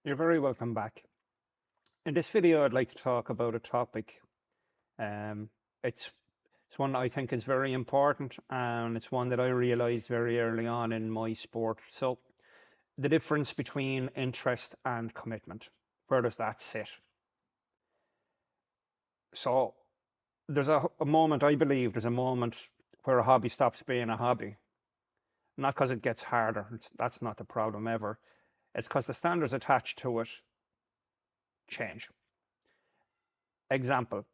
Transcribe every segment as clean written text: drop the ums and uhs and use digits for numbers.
You're very welcome back. In this video, I'd like to talk about a topic. Um, it's it's one I think is very important, and it's one that I realized very early on in my sport. So, the difference between interest and commitment. Where does that sit? So, there's a moment, I believe, there's a moment where a hobby stops being a hobby. Not because it gets harder. That's not the problem ever. It's because the standards attached to it change. Example,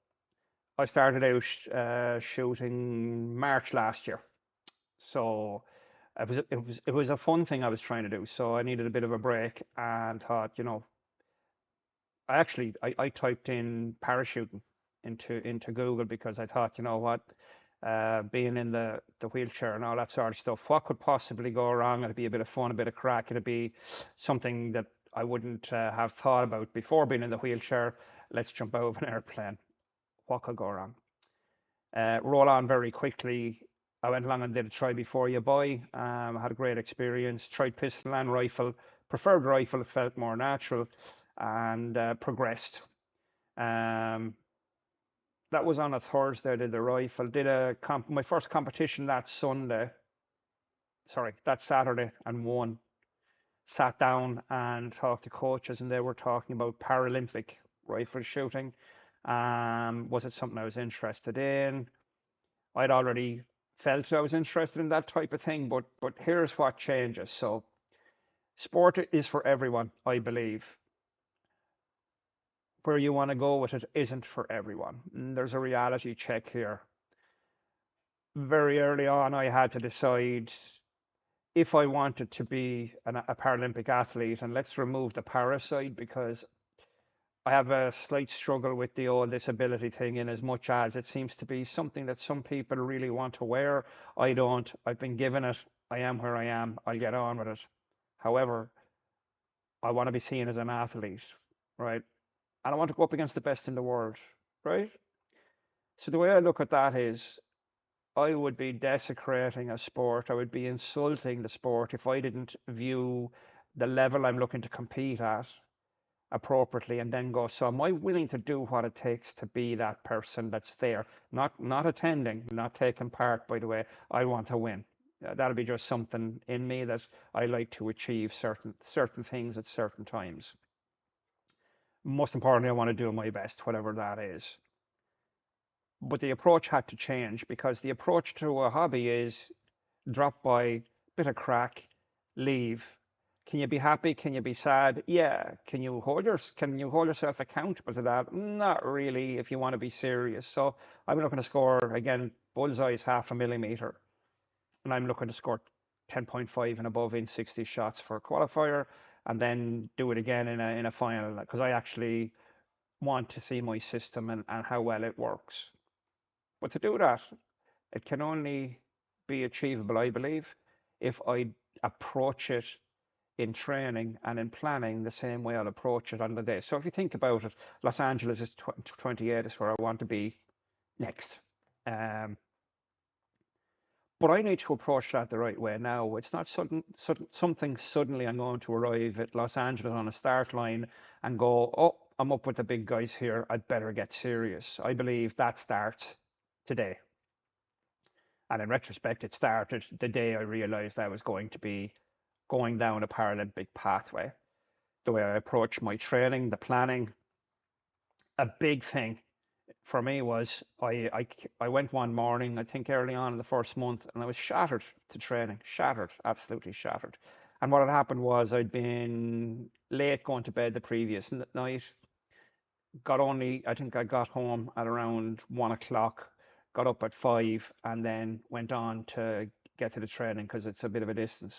I started out shooting March last year, so it was a fun thing I was trying to do. So I needed a bit of a break and thought, I typed in parachuting into Google because I thought, being in the wheelchair and all that sort of stuff, what could possibly go wrong? It'd be a bit of fun, a bit of crack. It'd be something that I wouldn't have thought about before being in the wheelchair. Let's jump out of an airplane. What could go wrong? Roll on very quickly. I went along and did a try before you buy. Had a great experience. Tried pistol and rifle. Preferred rifle. It felt more natural, and progressed. Um, that was on a Thursday. I did the rifle. Did my first competition that Sunday. Sorry, that Saturday, and won. Sat down and talked to coaches, and they were talking about Paralympic rifle shooting. Was it something I was interested in? I'd already felt I was interested in that type of thing, but here's what changes. So sport is for everyone, I believe. Where you want to go with it isn't for everyone. And there's a reality check here. Very early on, I had to decide if I wanted to be a Paralympic athlete, and let's remove the para side because I have a slight struggle with the old disability thing in as much as it seems to be something that some people really want to wear. I don't. I've been given it. I am where I am. I'll get on with it. However, I want to be seen as an athlete, right? And I want to go up against the best in the world, right? So the way I look at that is I would be desecrating a sport. I would be insulting the sport if I didn't view the level I'm looking to compete at appropriately and then go, so am I willing to do what it takes to be that person that's there? Not attending, not taking part, by the way. I want to win. That'll be just something in me that I like to achieve certain things at certain times. Most importantly, I want to do my best, whatever that is. But the approach had to change because the approach to a hobby is drop by, bit of crack, leave. Can you be happy? Can you be sad? Yeah. Can you hold yourself accountable to that? Not really if you want to be serious. So I'm looking to score again, bullseye is half a millimeter, and I'm looking to score 10.5 and above in 60 shots for a qualifier, and then do it again in a final because I actually want to see my system and how well it works. But to do that, it can only be achievable, I believe, if I approach it in training and in planning the same way I'll approach it on the day. So if you think about it, Los Angeles is 28 is where I want to be next. Um, but I need to approach that the right way now. It's not something suddenly I'm going to arrive at Los Angeles on a start line and go, oh, I'm up with the big guys here. I'd better get serious. I believe that starts today. And in retrospect, it started the day I realized I was going to be going down a Paralympic pathway. The way I approached my training, the planning, a big thing for me was I went one morning, I think early on in the first month, and I was shattered to training, shattered, absolutely shattered. And what had happened was I'd been late going to bed the previous night, I think I got home at around 1 o'clock, got up at 5, and then went on to get to the training because it's a bit of a distance.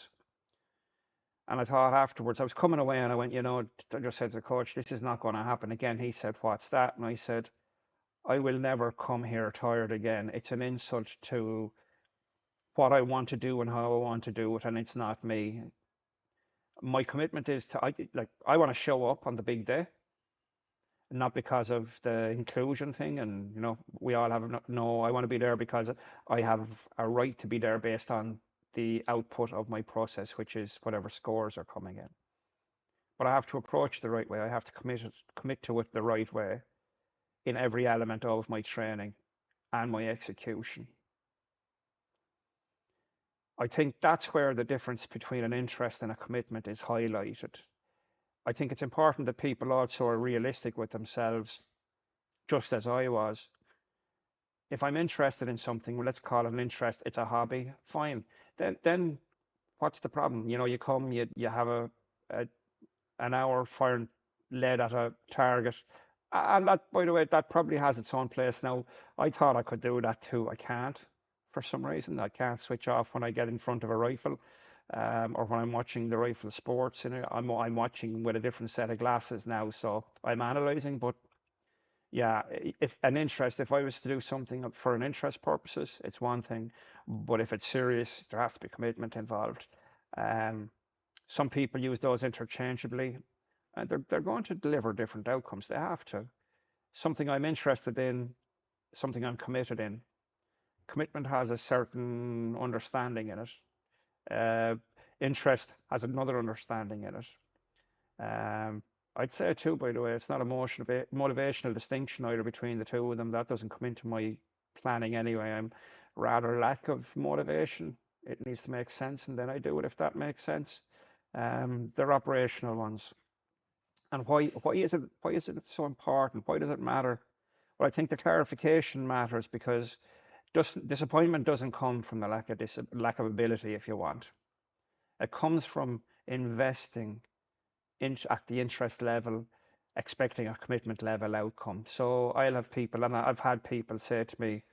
And I thought afterwards, I was coming away and I went, I just said to the coach, this is not going to happen again. He said, what's that? And I said, I will never come here tired again. It's an insult to what I want to do and how I want to do it, and it's not me. My commitment is I want to show up on the big day, not because of the inclusion thing. And we all have no. I want to be there because I have a right to be there based on the output of my process, which is whatever scores are coming in. but I have to approach it the right way. I have to commit to it the right way in every element of my training and my execution. I think that's where the difference between an interest and a commitment is highlighted. I think it's important that people also are realistic with themselves, just as I was. If I'm interested in something, well, let's call it an interest, it's a hobby, fine. Then what's the problem? You come, you have a an hour firing lead at a target. And that, by the way, that probably has its own place. Now, I thought I could do that too. I can't for some reason. I can't switch off when I get in front of a rifle, or when I'm watching the rifle sports. I'm watching with a different set of glasses now, so I'm analyzing. But yeah, if I was to do something for an interest purposes, it's one thing. But if it's serious, there has to be commitment involved. Um, some people use those interchangeably, and they're going to deliver different outcomes. They have to. Something I'm interested in, something I'm committed in. Commitment has a certain understanding in it. Interest has another understanding in it. I'd say too, by the way, it's not a motivational distinction either between the two of them. That doesn't come into my planning anyway. I'm rather lack of motivation. It needs to make sense, and then I do it if that makes sense. They're operational ones. And why is it so important? Why does it matter? Well, I think the clarification matters because disappointment doesn't come from the lack of ability, if you want. It comes from investing at the interest level, expecting a commitment level outcome. So I'll have people, and I've had people say to me,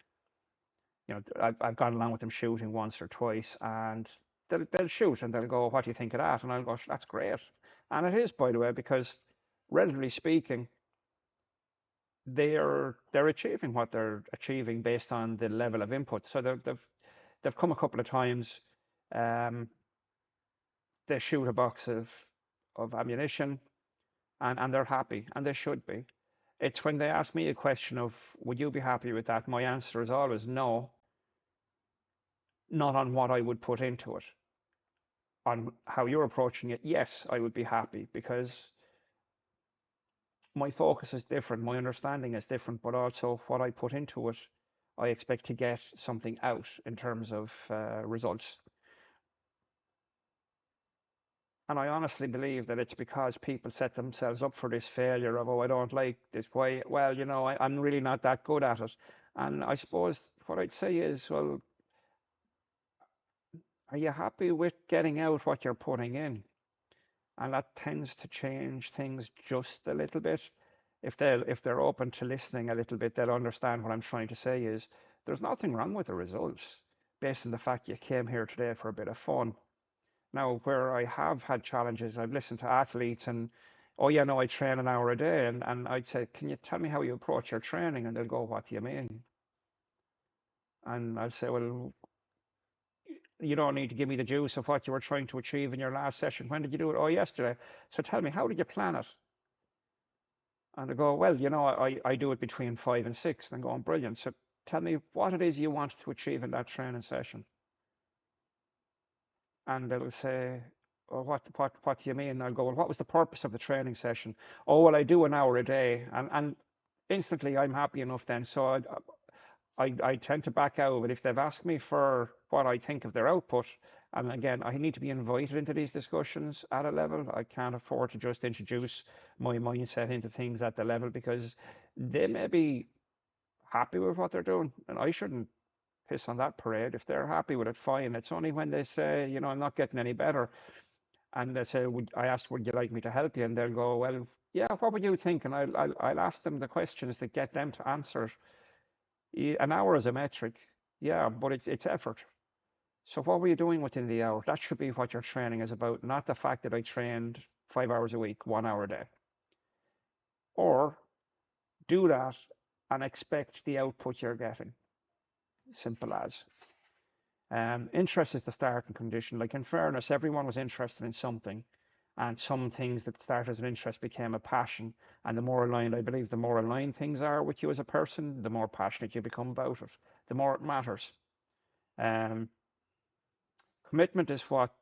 I've gone along with them shooting once or twice, and they'll shoot and they'll go, "What do you think of that?" And I'll go, "That's great." And it is, by the way, because relatively speaking, they're achieving what they're achieving based on the level of input. So they've come a couple of times. Um, they shoot a box of ammunition, and they're happy, and they should be. It's when they ask me a question of, "Would you be happy with that?" My answer is always no, not on what I would put into it. On how you're approaching it, yes, I would be happy because my focus is different, my understanding is different, but also what I put into it, I expect to get something out in terms of results. And I honestly believe that it's because people set themselves up for this failure of, "Oh, I don't like this. Why? Well, I'm really not that good at it." And I suppose what I'd say is, well, are you happy with getting out what you're putting in? And that tends to change things just a little bit. If they're open to listening a little bit, they'll understand what I'm trying to say is there's nothing wrong with the results based on the fact you came here today for a bit of fun. Now, where I have had challenges, I've listened to athletes and, "Oh yeah, no, I train an hour a day," and I'd say, "Can you tell me how you approach your training?" And they'll go, "What do you mean?" And I'll say, "Well, you don't need to give me the juice of what you were trying to achieve in your last session. When did you do it?" "Oh, yesterday." "So tell me, how did you plan it?" And they go, "Well, I do it between 5 and 6." And I'm going, "Brilliant. So tell me what it is you want to achieve in that training session." And they'll say, "Oh, what do you mean?" And I'll go, "Well, what was the purpose of the training session?" "Oh, well, I do an hour a day." And instantly I'm happy enough then. So I tend to back out. But if they've asked me for what I think of their output, and again, I need to be invited into these discussions at a level. I can't afford to just introduce my mindset into things at the level because they may be happy with what they're doing, and I shouldn't piss on that parade. If they're happy with it, fine. It's only when they say, "I'm not getting any better," and they say, I asked, "Would you like me to help you?" And they'll go, "Well, yeah, what would you think?" And I'll ask them the questions that get them to answer it. An hour is a metric, yeah, but it's effort. So what were you doing within the hour? That should be what your training is about, not the fact that I trained 5 hours a week, 1 hour a day. Or do that and expect the output you're getting. Simple as. Interest is the starting condition. Like, in fairness, everyone was interested in something, and some things that started as an interest became a passion. And the more aligned, I believe, the more aligned things are with you as a person, the more passionate you become about it, the more it matters. Um, Commitment is what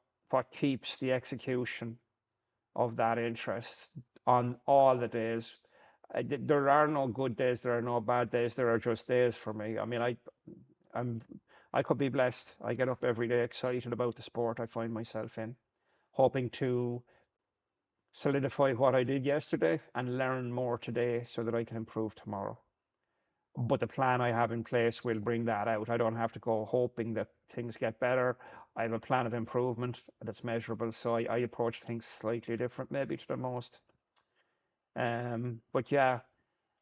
keeps the execution of that interest on all the days. There are no good days, there are no bad days, there are just days for me. I mean, I'm I could be blessed. I get up every day excited about the sport I find myself in, hoping to solidify what I did yesterday and learn more today so that I can improve tomorrow. But the plan I have in place will bring that out. I don't have to go hoping that things get better. I have a plan of improvement that's measurable, so I approach things slightly different maybe to the most. But yeah,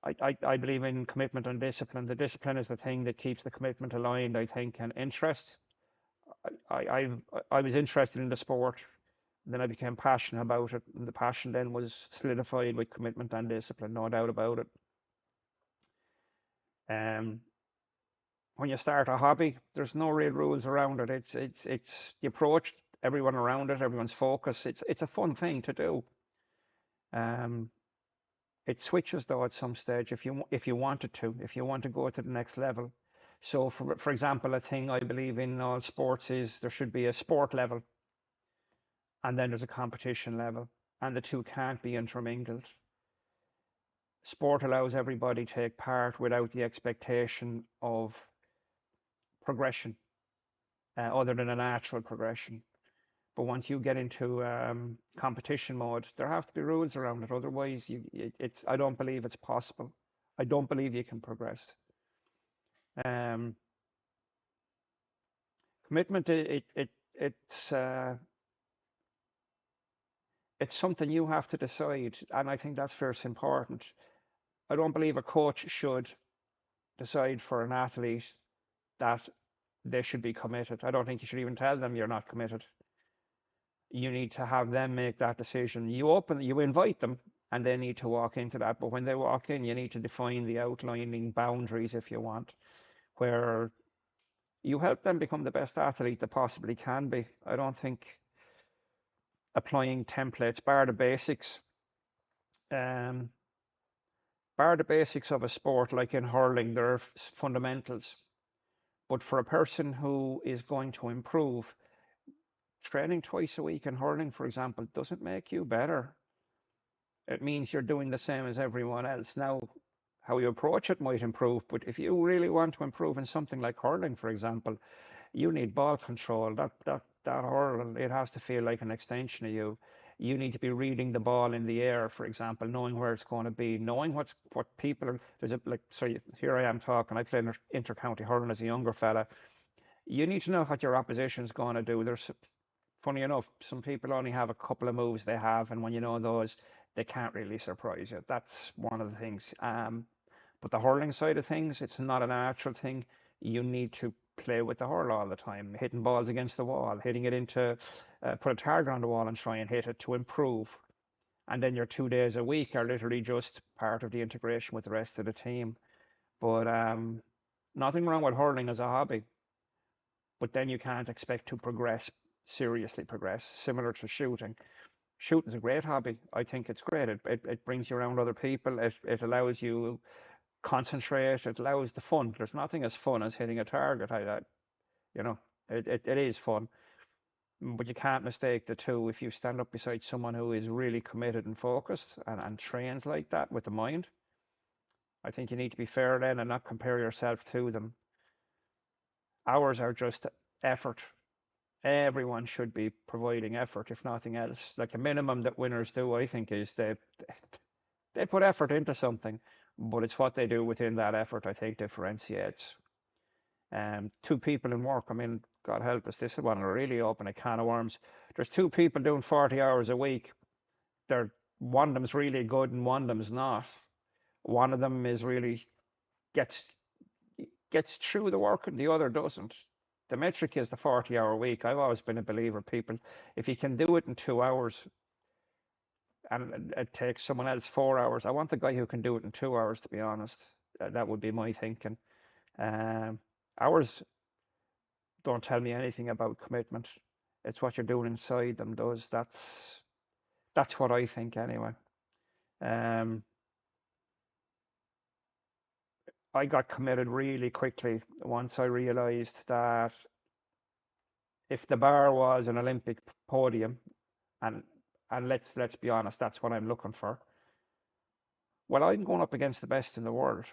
I believe in commitment and discipline. The discipline is the thing that keeps the commitment aligned, I think, and interest. I I was interested in the sport, then I became passionate about it, and the passion then was solidified with commitment and discipline, no doubt about it. Um, when you start a hobby, there's no real rules around it. It's the approach, everyone around it, everyone's focus. It's a fun thing to do. Um, it switches though at some stage if you wanted to, if you want to go to the next level. So for example, a thing I believe in all sports is there should be a sport level and then there's a competition level, and the two can't be intermingled. Sport allows everybody to take part without the expectation of progression, other than a natural progression. But once you get into competition mode, there have to be rules around it. Otherwise, it's I don't believe it's possible. I don't believe you can progress. Um, commitment, it's something you have to decide, and I think that's first important. I don't believe a coach should decide for an athlete that they should be committed. I don't think you should even tell them you're not committed. You need to have them make that decision. You invite them, and they need to walk into that. But when they walk in, you need to define the outlining boundaries, if you want, where you help them become the best athlete they possibly can be. I don't think applying templates, um, bar the basics of a sport, like in hurling, there are fundamentals. But for a person who is going to improve, training twice a week in hurling, for example, doesn't make you better. It means you're doing the same as everyone else. Now, how you approach it might improve, but if you really want to improve in something like hurling, for example, you need ball control. That hurl, it has to feel like an extension of you. You need to be reading the ball in the air, for example, knowing where it's going to be, knowing what people are. There's a like. So here I am talking. I played inter-county hurling as a younger fella. You need to know what your opposition's going to do. There's funny enough, some people only have a couple of moves they have, and when you know those, they can't really surprise you. That's one of the things. But the hurling side of things, it's not a natural thing. You need to play with the hurl all the time, hitting balls against the wall, hitting it into, put a target on the wall and try and hit it to improve. And then your 2 days a week are literally just part of the integration with the rest of the team. But nothing wrong with hurling as a hobby, but then you can't expect to progress, seriously progress, similar to shooting. Shooting's a great hobby. I think it's great. It brings you around other people. It allows you concentrate. It allows the fun. There's nothing as fun as hitting a target. You know, it is fun, but you can't mistake the two. If you stand up beside someone who is really committed and focused and trains like that with the mind, I think you need to be fair then and not compare yourself to them. Ours are just effort. Everyone should be providing effort, if nothing else. Like a minimum that winners do, I think, is they put effort into something, but it's what they do within that effort, I think, differentiates. Two people in work, I mean, God help us, this is one to really open a can of worms. There's two people doing 40 hours a week. They're one of them's really good and one of them's not. One of them is really gets gets through the work and the other doesn't. The metric is the 40-hour week. I've always been a believer, people, if you can do it in 2 hours and it takes someone else 4 hours, I want the guy who can do it in 2 hours, to be honest. That would be my thinking. Um, Hours don't tell me anything about commitment. It's what you're doing inside them does. That's what I think anyway. Um, I got committed really quickly once I realized that if the bar was an Olympic podium and And let's be honest, that's what I'm looking for. Well, I'm going up against the best in the world.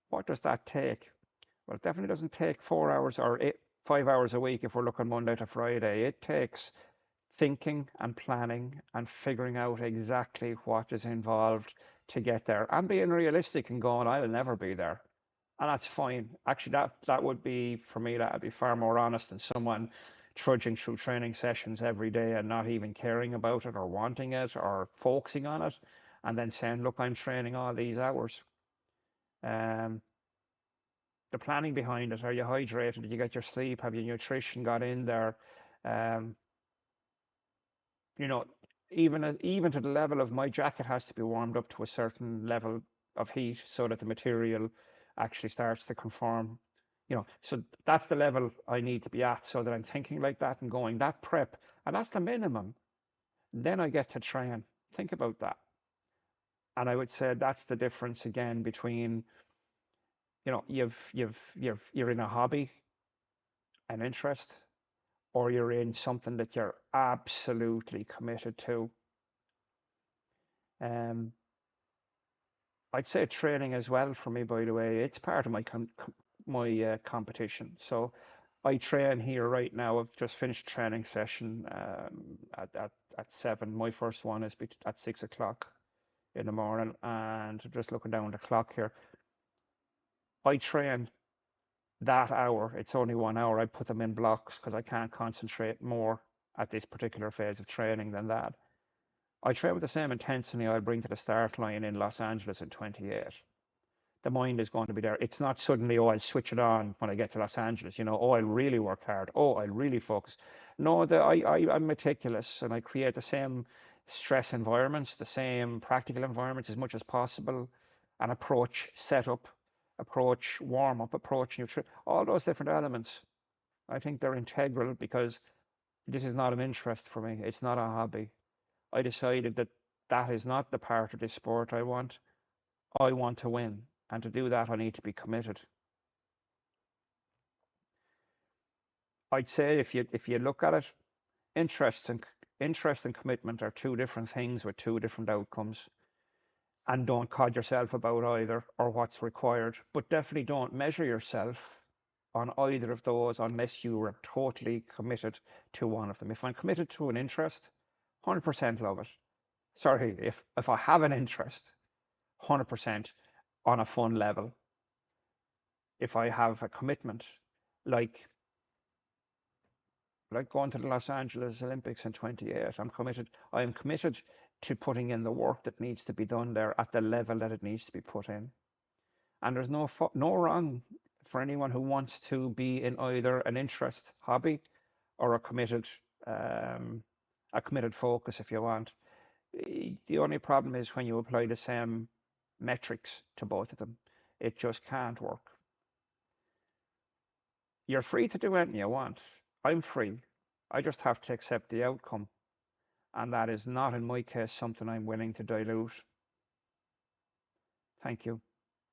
What does that take? Well, it definitely doesn't take 4 hours or 5 hours a week if we're looking Monday to Friday. It takes thinking and planning and figuring out exactly what is involved to get there and being realistic and going, I'll never be there. And that's fine. Actually, that would be, for me, that would be far more honest than someone trudging through training sessions every day and not even caring about it or wanting it or focusing on it, and then saying, look, I'm training all these hours. Um, the planning behind it, are you hydrated? Did you get your sleep? Have your nutrition got in there? Um, you know, even to the level of my jacket has to be warmed up to a certain level of heat so that the material actually starts to conform. So that's the level I need to be at so that I'm thinking like that and going that prep, and that's the minimum. Then I get to train. Think about that. And I would say that's the difference again between, you're in a hobby, an interest, or you're in something that you're absolutely committed to. Um, I'd say training as well for me, by the way. It's part of my competition. So I train here right now. I've just finished training session at 7. My first one is at 6 o'clock in the morning, and just looking down the clock here. I train that hour. It's only 1 hour. I put them in blocks because I can't concentrate more at this particular phase of training than that. I train with the same intensity I'll bring to the start line in Los Angeles in 28. The mind is going to be there. It's not suddenly, oh, I'll switch it on when I get to Los Angeles, oh, I'll really work hard. Oh, I'll really focus. No, I'm meticulous and I create the same stress environments, the same practical environments as much as possible, and approach setup, approach warm up, approach nutrition, all those different elements. I think they're integral because this is not an interest for me. It's not a hobby. I decided that that is not the part of this sport I want. I want to win. And to do that, I need to be committed. I'd say if you look at it, interest and interest and commitment are two different things with two different outcomes. And don't cod yourself about either or what's required. But definitely don't measure yourself on either of those unless you are totally committed to one of them. If I'm committed to an interest, 100% love it. Sorry, if I have an interest, 100% on a fun level. If I have a commitment, like going to the Los Angeles Olympics in 28, I'm committed. I am committed to putting in the work that needs to be done there at the level that it needs to be put in. And there's no wrong for anyone who wants to be in either an interest hobby or um, a committed focus if you want. The only problem is when you apply the same metrics to both of them. It just can't work. You're free to do anything you want. I'm free. I just have to accept the outcome. And that is not, in my case, something I'm willing to dilute. Thank you.